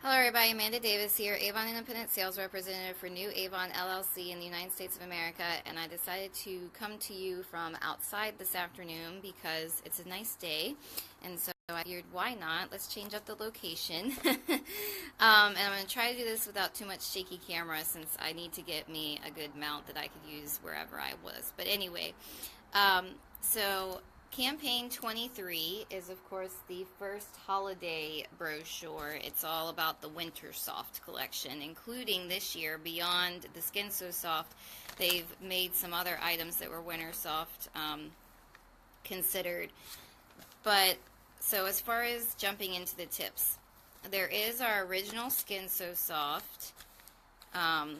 Hello everybody, Amanda Davis here, Avon Independent Sales Representative for New Avon LLC in the United States of America, and I decided to come to you from outside this afternoon because it's a nice day, and so I figured why not, let's change up the location. And I'm going to try to do this without too much shaky camera since I need to get me a good mount that I could use wherever I was. But anyway, so Campaign 23 is, of course, the first holiday brochure. It's all about the Winter Soft collection, including this year, beyond the Skin So Soft, they've made some other items that were Winter Soft considered. But, so as far as jumping into the tips, there is our original Skin So Soft. And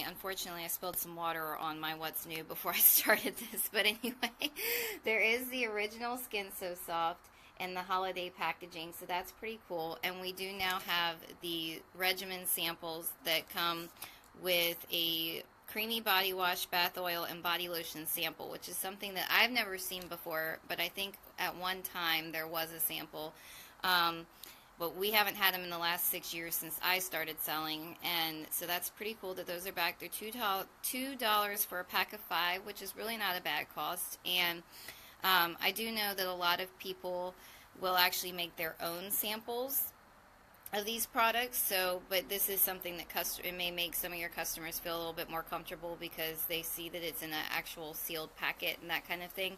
unfortunately, I spilled some water on my What's New before I started this, but anyway, there is the original Skin So Soft and the holiday packaging, so that's pretty cool. And we do now have the regimen samples that come with a creamy body wash, bath oil, and body lotion sample, which is something that I've never seen before, but I think at one time there was a sample. But we haven't had them in the last 6 years since I started selling, and so that's pretty cool that those are back. They're $2 for a pack of 5, which is really not a bad cost. And I do know that a lot of people will actually make their own samples of these products. So, but this is something that it may make some of your customers feel a little bit more comfortable because they see that it's in an actual sealed packet and that kind of thing.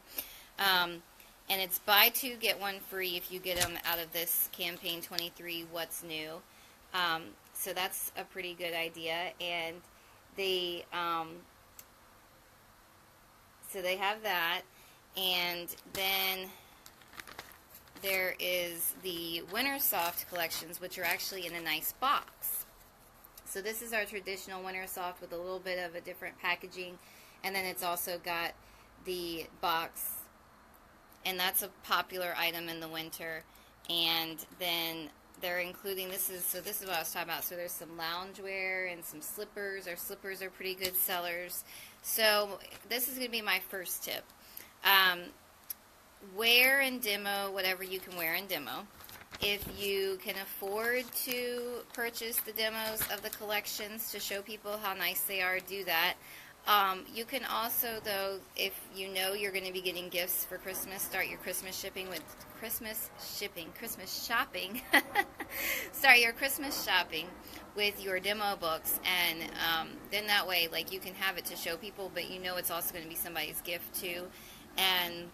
And it's buy two, get one free if you get them out of this Campaign 23 What's New. So that's a pretty good idea. And they, so they have that. And then there is the Winter Soft collections, which are actually in a nice box. So this is our traditional Winter Soft with a little bit of a different packaging. And then it's also got the box, and that's a popular item in the winter. And then they're including, this is what I was talking about. So there's some loungewear and some slippers. Our slippers are pretty good sellers. So this is going to be my first tip. Wear and demo whatever you can wear and demo. If you can afford to purchase the demos of the collections to show people how nice they are, do that. You can also, though, if you know you're going to be getting gifts for Christmas, start your Christmas shopping. Start your Christmas shopping with your demo books, and then that way, like, you can have it to show people, but you know it's also going to be somebody's gift too, and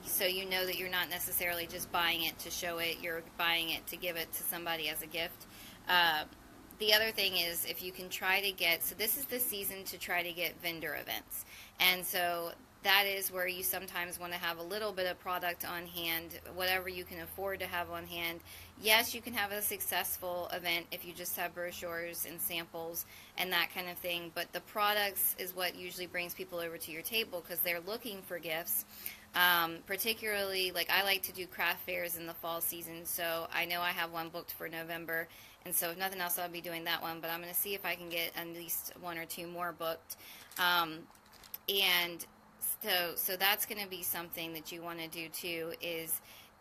so you know that you're not necessarily just buying it to show it; you're buying it to give it to somebody as a gift. The other thing is, if you can try to get, so this is the season to try to get vendor events. And so that is where you sometimes want to have a little bit of product on hand, whatever you can afford to have on hand. Yes, you can have a successful event if you just have brochures and samples and that kind of thing, but the products is what usually brings people over to your table because they're looking for gifts. Particularly, like, I like to do craft fairs in the fall season, so I know I have one booked for November, and so if nothing else, I'll be doing that one, but I'm going to see if I can get at least 1 or 2 more booked. And so that's going to be something that you want to do too, is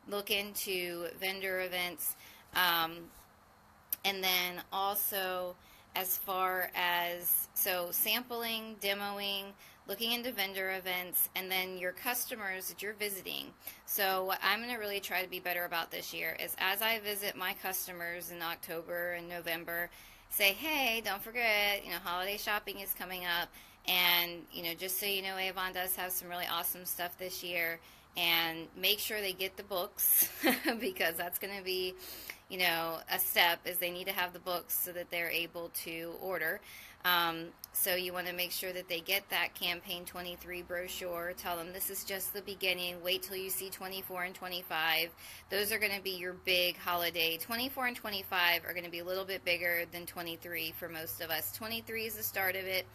look into vendor events, and then also as far as, so sampling, demoing, looking into vendor events, and then your customers that you're visiting. So what I'm going to really try to be better about this year is, as I visit my customers in October and November, say, hey, don't forget, holiday shopping is coming up, and, just so you know, Avon does have some really awesome stuff this year, and make sure they get the books because that's going to be, a step, is they need to have the books so that they're able to order. So you want to make sure that they get that Campaign 23 brochure. Tell them this is just the beginning. Wait till you see 24 and 25. Those are going to be your big holiday. 24 and 25 are going to be a little bit bigger than 23 for most of us. 23 is the start of it.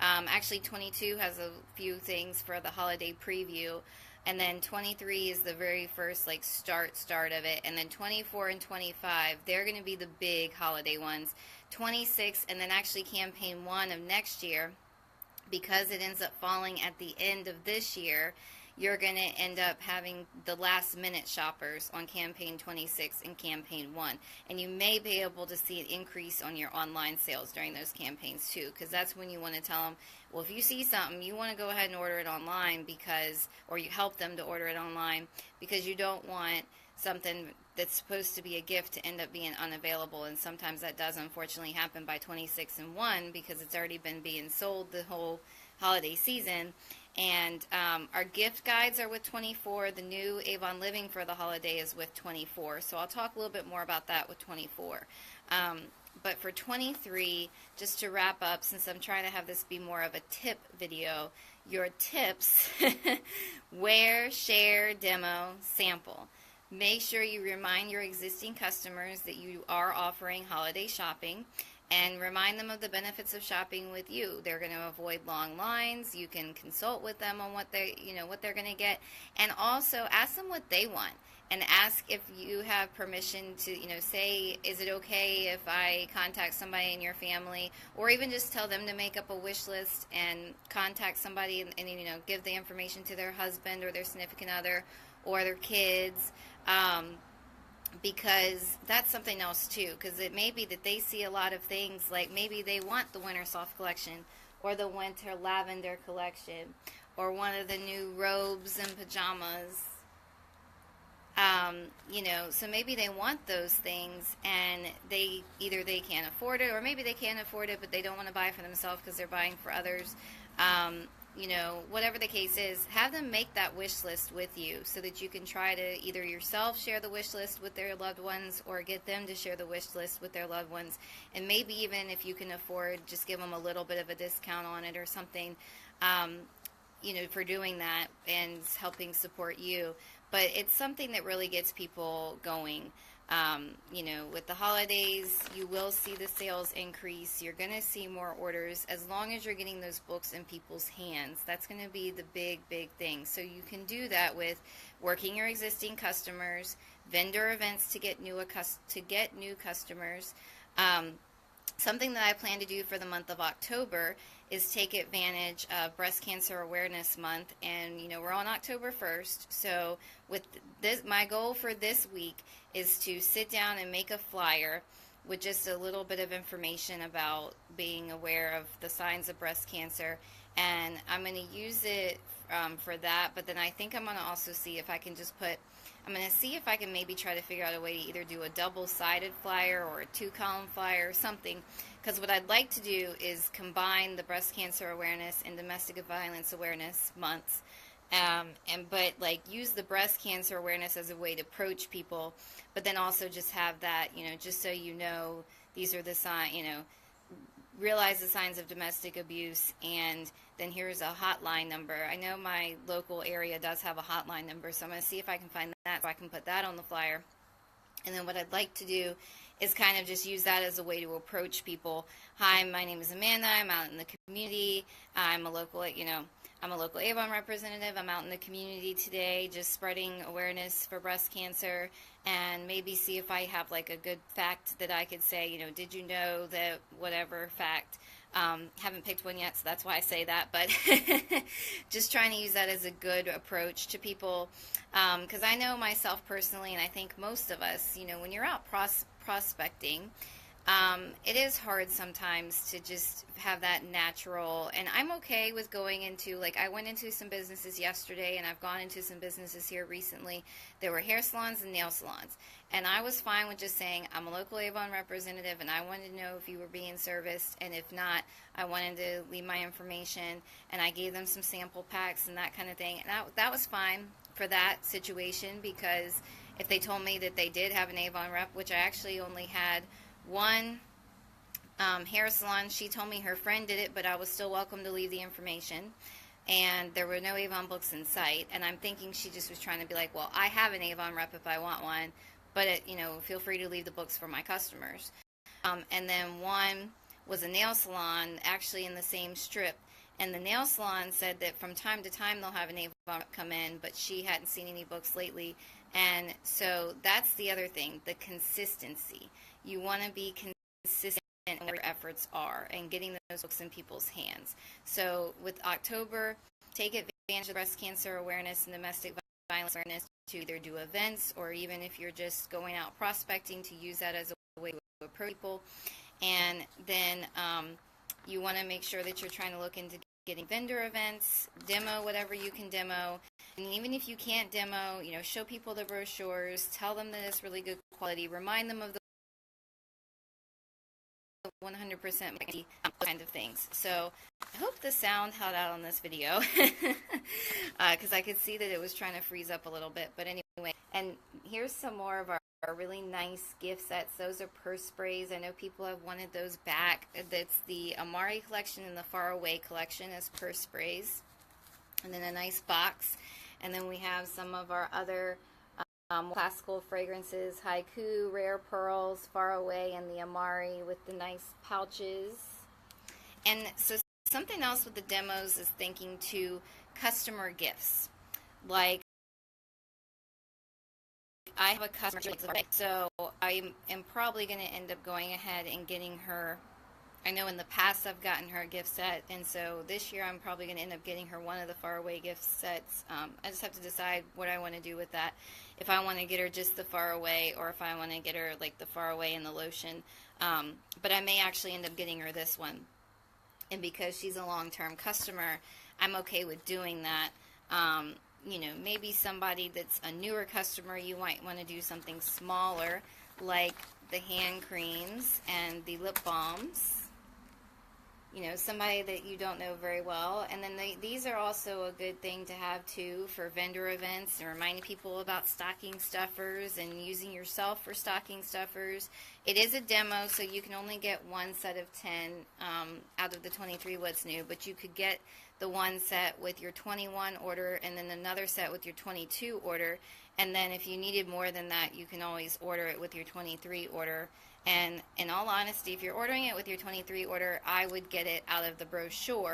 Actually, 22 has a few things for the holiday preview. And then 23 is the very first, like, start of it. And then 24 and 25, they're going to be the big holiday ones. 26, and then actually Campaign 1 of next year, because it ends up falling at the end of this year, you're going to end up having the last minute shoppers on campaign 26 and campaign 1. And you may be able to see an increase on your online sales during those campaigns too, because that's when you want to tell them, well, if you see something, you want to go ahead and order it online because, or you help them to order it online, because you don't want something that's supposed to be a gift to end up being unavailable. And sometimes that does unfortunately happen by 26 and 1 because it's already been being sold the whole holiday season. And our gift guides are with 24. The new Avon Living for the holiday is with 24. So I'll talk a little bit more about that with 24. But for 23, just to wrap up, since I'm trying to have this be more of a tip video, your tips: wear, share, demo, sample. Make sure you remind your existing customers that you are offering holiday shopping, and remind them of the benefits of shopping with you. They're going to avoid long lines. You can consult with them on what they're going to get, and also ask them what they want. And ask if you have permission to, say, is it okay if I contact somebody in your family, or even just tell them to make up a wish list and contact somebody and give the information to their husband or their significant other or their kids, because that's something else too, because it may be that they see a lot of things, like maybe they want the winter soft collection or the winter lavender collection or one of the new robes and pajamas. So maybe they want those things, and they can't afford it, or maybe they can afford it, but they don't want to buy it for themselves because they're buying for others. Whatever the case is, have them make that wish list with you so that you can try to either yourself share the wish list with their loved ones or get them to share the wish list with their loved ones. And maybe even if you can afford, just give them a little bit of a discount on it or something, for doing that and helping support you. But it's something that really gets people going. With the holidays, you will see the sales increase. You're going to see more orders as long as you're getting those books in people's hands. That's going to be the big, big thing. So you can do that with working your existing customers, vendor events to get new customers. Something that I plan to do for the month of October is take advantage of Breast Cancer Awareness Month, and we're on October 1st. So with this, my goal for this week is to sit down and make a flyer with just a little bit of information about being aware of the signs of breast cancer, and I'm going to use it for that. But then I think I'm going to also see if I can maybe try to figure out a way to either do a double-sided flyer or a 2-column flyer or something, because what I'd like to do is combine the Breast Cancer Awareness and Domestic Violence Awareness months, but use the breast cancer awareness as a way to approach people, but then also just have that, just so these are the signs, realize the signs of domestic abuse, and then here's a hotline number. I know my local area does have a hotline number, so I'm going to see if I can find that so I can put that on the flyer. And then what I'd like to do is kind of just use that as a way to approach people. Hi, my name is Amanda. I'm out in the community. I'm a local Avon representative. I'm out in the community today just spreading awareness for breast cancer, and maybe see if I have a good fact that I could say, did you know that whatever fact. Haven't picked one yet, so that's why I say that, but just trying to use that as a good approach to people, because I know myself personally, and I think most of us, when you're out prospecting, it is hard sometimes to just have that natural, and I'm okay with going into, I went into some businesses yesterday, and I've gone into some businesses here recently. There were hair salons and nail salons, and I was fine with just saying, I'm a local Avon representative, and I wanted to know if you were being serviced, and if not, I wanted to leave my information, and I gave them some sample packs and that kind of thing, and that was fine for that situation, because if they told me that they did have an Avon rep, which I actually only had one hair salon, she told me her friend did it, but I was still welcome to leave the information, and there were no Avon books in sight, and I'm thinking she just was trying to be well, I have an Avon rep if I want one, but feel free to leave the books for my customers. And then one was a nail salon actually in the same strip, and the nail salon said that from time to time they'll have an Avon rep come in, but she hadn't seen any books lately. And so that's the other thing, the consistency. You want to be consistent in where your efforts are and getting those books in people's hands. So with October, take advantage advantage of breast cancer awareness and domestic violence awareness to either do events, or even if you're just going out prospecting, to use that as a way to approach people. And then you want to make sure that you're trying to look into getting vendor events, demo whatever you can demo. And even if you can't demo, show people the brochures, tell them that it's really good quality, remind them of the 100% kind of things. So I hope the sound held out on this video, because I could see that it was trying to freeze up a little bit. But anyway, and here's some more of our really nice gift sets. Those are purse sprays. I know people have wanted those back. That's the Amari collection and the Far Away collection as purse sprays. And then a nice box. And then we have some of our other classical fragrances, Haiku, Rare Pearls, Far Away, and the Amari with the nice pouches. And so something else with the demos is thinking to customer gifts. Like, I have a customer, so I am probably going to end up going ahead and getting her. I know in the past I've gotten her a gift set, and so this year I'm probably going to end up getting her one of the Far Away gift sets. I just have to decide what I want to do with that. If I want to get her just the Far Away, or if I want to get her like the Far Away and the lotion. But I may actually end up getting her this one. And because she's a long-term customer, I'm okay with doing that. Maybe somebody that's a newer customer, you might want to do something smaller, like the hand creams and the lip balms. Somebody that you don't know very well. And then these are also a good thing to have too for vendor events, and reminding people about stocking stuffers and using yourself for stocking stuffers. It is a demo, so you can only get one set of 10 out of the 23 What's New, but you could get the one set with your 21 order and then another set with your 22 order. And then if you needed more than that, you can always order it with your 23 order. And in all honesty, if you're ordering it with your 23 order, I would get it out of the brochure.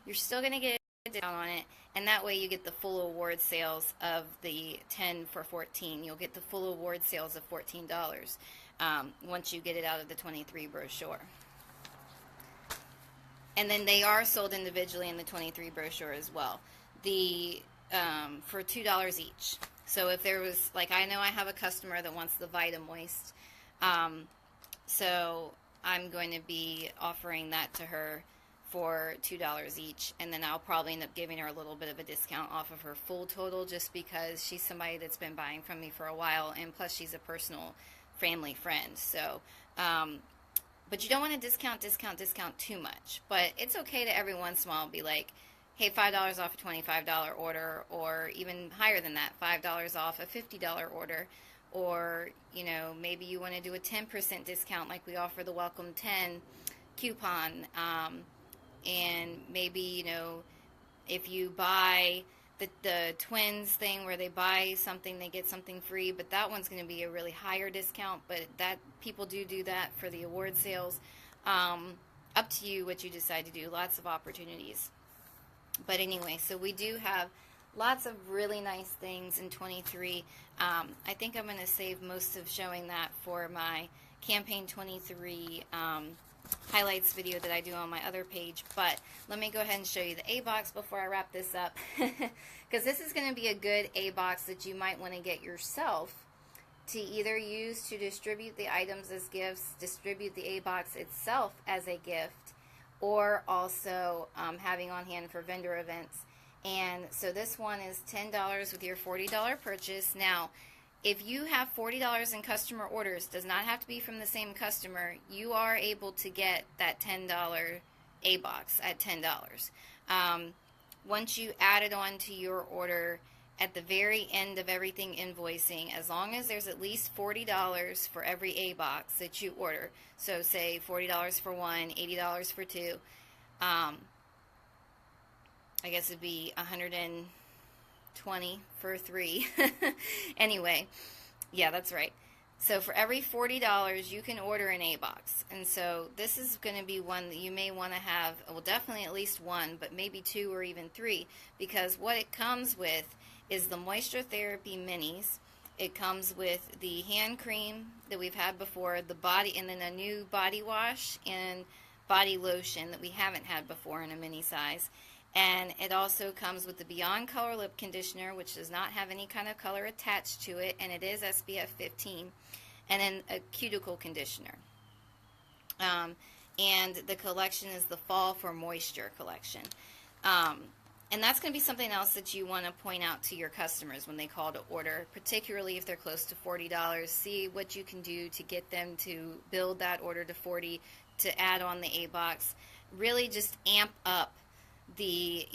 You're still going to get a discount on it, and that way you get the full award sales of the 10 for $14. You'll get the full award sales of $14 once you get it out of the 23 brochure. And then they are sold individually in the 23 brochure as well, for $2 each. So if there was, like, I know I have a customer that wants the Vita Moist, so I'm going to be offering that to her for $2 each, and then I'll probably end up giving her a little bit of a discount off of her full total, just because she's somebody that's been buying from me for a while, and plus she's a personal family friend. So, but you don't want to discount too much. But it's okay to every once in a while be like, hey, $5 off a $25 order, or even higher than that, $5 off a $50 order. Or, maybe you want to do a 10% discount, like we offer the Welcome 10 coupon. And maybe, if you buy the twins thing where they buy something, they get something free, but that one's going to be a really higher discount. But that people do that for the award sales. Up to you what you decide to do. Lots of opportunities. But anyway, so we do have lots of really nice things in 23. I think I'm going to save most of showing that for my Campaign 23 highlights video that I do on my other page. But let me go ahead and show you the A-box before I wrap this up. Because this is going to be a good A-box that you might want to get yourself to either use to distribute the items as gifts, distribute the A-box itself as a gift, or also having on hand for vendor events. And so this one is $10 with your $40 purchase. Now, if you have $40 in customer orders, does not have to be from the same customer, you are able to get that $10 A-box at $10. Once you add it on to your order at the very end of everything invoicing, as long as there's at least $40 for every A-box that you order, so say $40 for one, $80 for two, I guess it'd be $120 for three. Anyway, yeah, that's right. So for every $40, you can order an A-box. And so this is going to be one that you may want to have, well, definitely at least one, but maybe two or even three, because what it comes with is the Moisture Therapy Minis. It comes with the hand cream that we've had before, the body, and then a new body wash and body lotion that we haven't had before in a mini size. And it also comes with the Beyond Color Lip Conditioner, which does not have any kind of color attached to it, and it is SPF 15, and then a cuticle conditioner. And the collection is the Fall for Moisture collection. And that's going to be something else that you want to point out to your customers when they call to order, particularly if they're close to $40. See what you can do to get them to build that order to 40, to add on the A-Box. Really just amp up the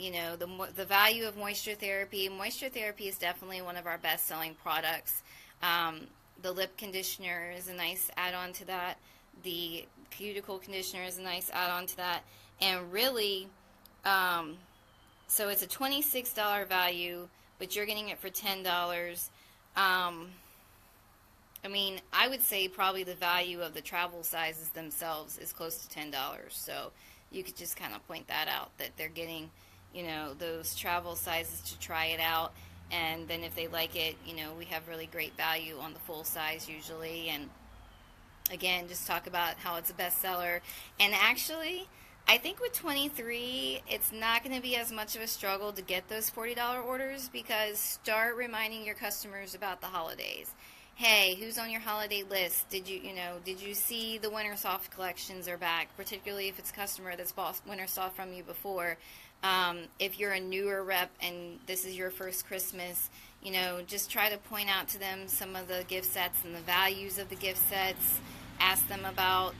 value of moisture therapy. Moisture therapy is definitely one of our best-selling products. The lip conditioner is a nice add-on to that. The cuticle conditioner is a nice add-on to that. And really, so it's a $26 value, but you're getting it for $10. I mean, I would say probably the value of the travel sizes themselves is close to $10. So you could just kind of point that out, that they're getting, those travel sizes to try it out. And then if they like it, we have really great value on the full size usually. And again, just talk about how it's a bestseller. And actually, I think with 23, it's not going to be as much of a struggle to get those $40 orders, because start reminding your customers about the holidays. Hey, who's on your holiday list? Did you see the Winter Soft collections are back, particularly if it's a customer that's bought Winter Soft from you before. If you're a newer rep and this is your first Christmas, just try to point out to them some of the gift sets and the values of the gift sets. Ask them about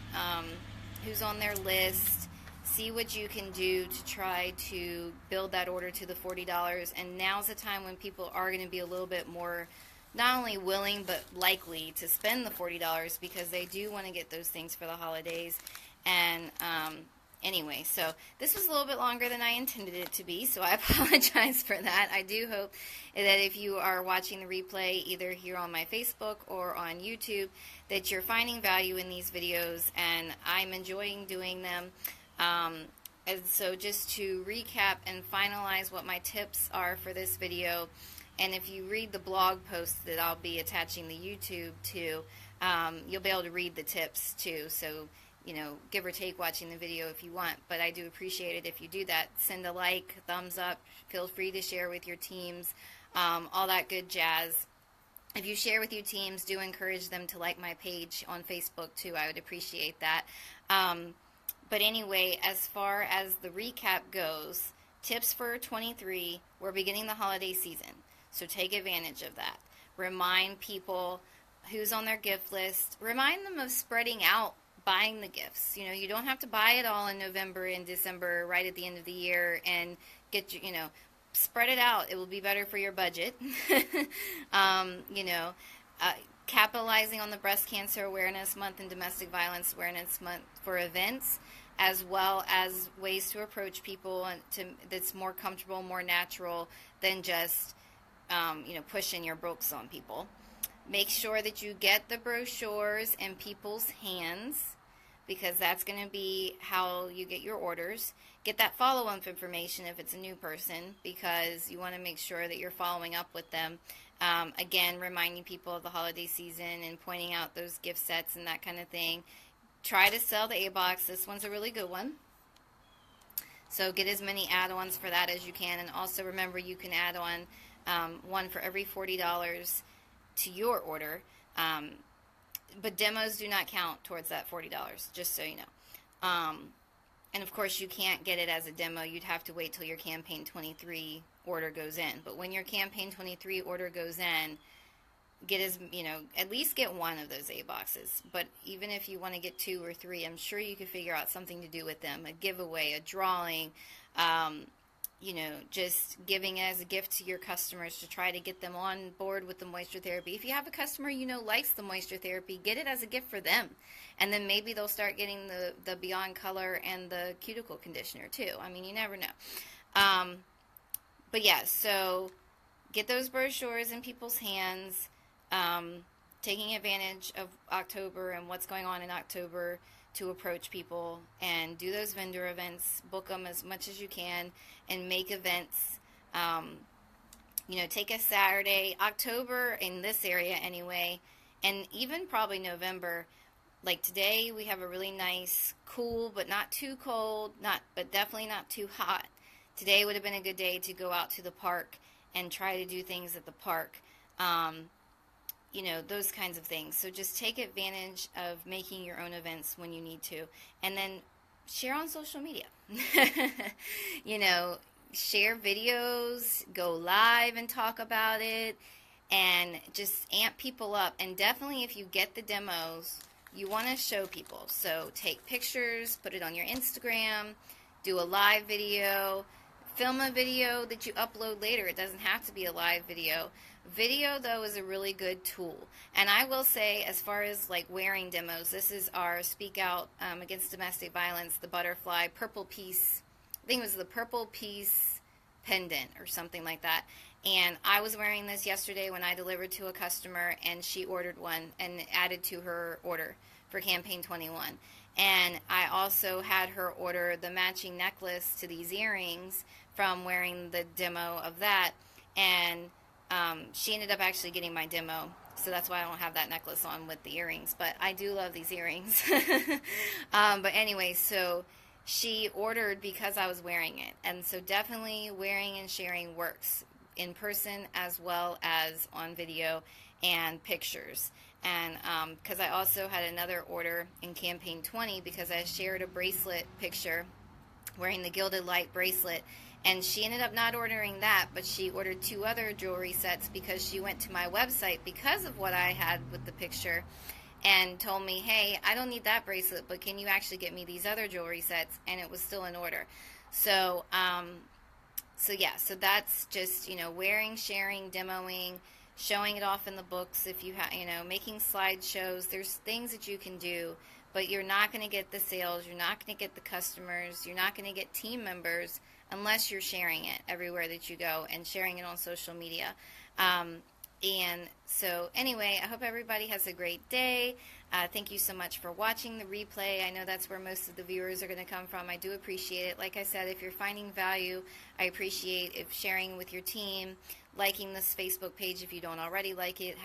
who's on their list. See what you can do to try to build that order to the $40. And now's the time when people are going to be a little bit more not only willing but likely to spend the $40, because they do want to get those things for the holidays. And anyway, so this was a little bit longer than I intended it to be, so I apologize for that. I do hope that if you are watching the replay either here on my Facebook or on YouTube, that you're finding value in these videos, and I'm enjoying doing them. And so just to recap and finalize what my tips are for this video, and if you read the blog post that I'll be attaching the YouTube to, you'll be able to read the tips too. So, give or take watching the video if you want. But I do appreciate it if you do that. Send a like, thumbs up. Feel free to share with your teams, all that good jazz. If you share with your teams, do encourage them to like my page on Facebook too. I would appreciate that. But anyway, as far as the recap goes, tips for 23, we're beginning the holiday season. So take advantage of that. Remind people who's on their gift list. Remind them of spreading out buying the gifts. You don't have to buy it all in November and December right at the end of the year and get spread it out. It will be better for your budget. Capitalizing on the Breast Cancer Awareness Month and Domestic Violence Awareness Month for events, as well as ways to approach people that's more comfortable, more natural than just pushing your books on people. Make sure that you get the brochures in people's hands, because that's going to be how you get your orders. Get that follow-up information if it's a new person, because you want to make sure that you're following up with them. Again, reminding people of the holiday season and pointing out those gift sets and that kind of thing. Try to sell the A-Box. This one's a really good one. So get as many add-ons for that as you can. And also remember, you can add on one for every $40 to your order, but demos do not count towards that $40, just so you know. And of course, you can't get it as a demo. You'd have to wait till your campaign 23 order goes in. But when your campaign 23 order goes in, at least get one of those A-Boxes. But even if you want to get 2 or 3, I'm sure you could figure out something to do with them, a giveaway, a drawing, just giving it as a gift to your customers to try to get them on board with the moisture therapy. If you have a customer likes the moisture therapy, get it as a gift for them. And then maybe they'll start getting the Beyond Color and the cuticle conditioner too. I mean, you never know. But yeah, so get those brochures in people's hands, taking advantage of October and what's going on in October to approach people and do those vendor events, book them as much as you can, and make events. Take a Saturday, October in this area anyway, and even probably November. Like today, we have a really nice, cool, but not too cold, but definitely not too hot today would have been a good day to go out to the park and try to do things at the park. Those kinds of things. So just take advantage of making your own events when you need to. And then share on social media. Share videos, go live and talk about it, and just amp people up. And definitely if you get the demos, you want to show people. So take pictures, put it on your Instagram, do a live video, film a video that you upload later. It doesn't have to be a live video. Video, though, is a really good tool. And I will say, as far as like wearing demos, this is our Speak Out Against Domestic Violence, the butterfly purple piece. I think it was the purple piece pendant or something like that. And I was wearing this yesterday when I delivered to a customer, and she ordered one and added to her order for Campaign 21. And I also had her order the matching necklace to these earrings from wearing the demo of that. And she ended up actually getting my demo, so that's why I don't have that necklace on with the earrings. But I do love these earrings. But anyway, so she ordered because I was wearing it. And so definitely wearing and sharing works in person as well as on video and pictures. And because I also had another order in Campaign 20 because I shared a bracelet picture wearing the gilded light bracelet. And she ended up not ordering that, but she ordered 2 other jewelry sets because she went to my website because of what I had with the picture and told me, hey, I don't need that bracelet, but can you actually get me these other jewelry sets? And it was still in order. So so that's just, wearing, sharing, demoing, showing it off in the books. If you have, making slideshows, there's things that you can do, but you're not going to get the sales. You're not going to get the customers. You're not going to get team members unless you're sharing it everywhere that you go and sharing it on social media. And so anyway, I hope everybody has a great day. Thank you so much for watching the replay. I know that's where most of the viewers are going to come from. I do appreciate it. Like I said, if you're finding value, I appreciate if sharing with your team, liking this Facebook page if you don't already like it,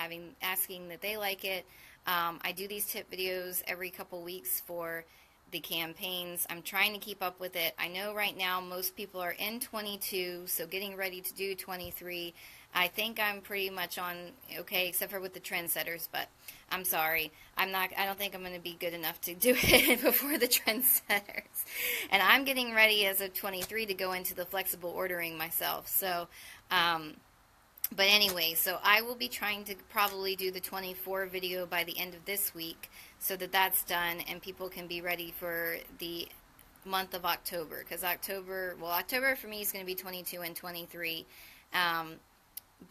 asking that they like it. I do these tip videos every couple weeks for the campaigns. I'm trying to keep up with it. I know right now most people are in 22, so getting ready to do 23. I think I'm pretty much on okay, except for with the trendsetters, but I'm sorry. I don't think I'm going to be good enough to do it before the trendsetters. And I'm getting ready as of 23 to go into the flexible ordering myself. So, but anyway, so I will be trying to probably do the 24 video by the end of this week so that that's done and people can be ready for the month of October. Because October for me is going to be 22 and 23.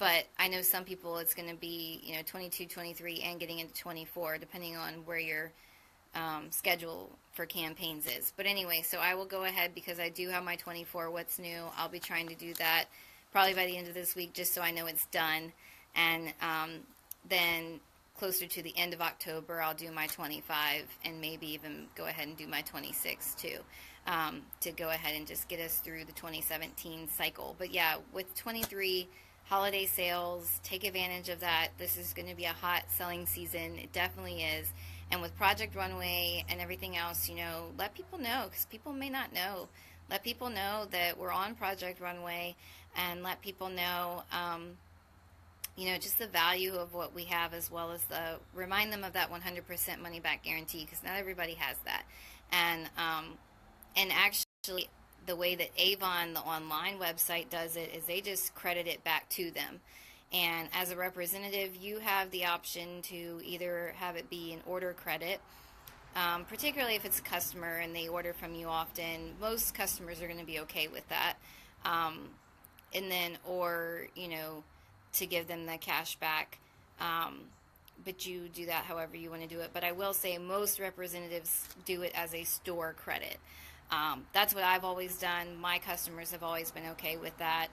But I know some people it's going to be, 22, 23, and getting into 24, depending on where your schedule for campaigns is. But anyway, so I will go ahead because I do have my 24 What's New. I'll be trying to do that probably by the end of this week just so I know it's done. And then closer to the end of October, I'll do my 25 and maybe even go ahead and do my 26 too, to go ahead and just get us through the 2017 cycle. But yeah, with 23 holiday sales, take advantage of that. This is going to be a hot selling season. It definitely is. And with Project Runway and everything else, let people know, because people may not know. Let people know that we're on Project Runway, and let people know, just the value of what we have, as well as remind them of that 100% money back guarantee, because not everybody has that. And actually, the way that Avon, the online website, does it is they just credit it back to them. And as a representative, you have the option to either have it be an order credit, particularly if it's a customer and they order from you often. Most customers are going to be okay with that. And then, or, to give them the cash back. But you do that however you want to do it. But I will say most representatives do it as a store credit. That's what I've always done. My customers have always been okay with that.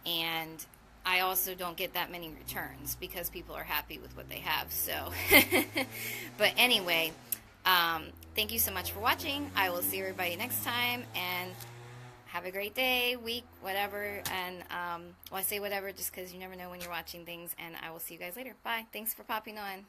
And I also don't get that many returns because people are happy with what they have. So, but anyway, thank you so much for watching. I will see everybody next time, and have a great day, week, whatever. And I say whatever just because you never know when you're watching things. And I will see you guys later. Bye. Thanks for popping on.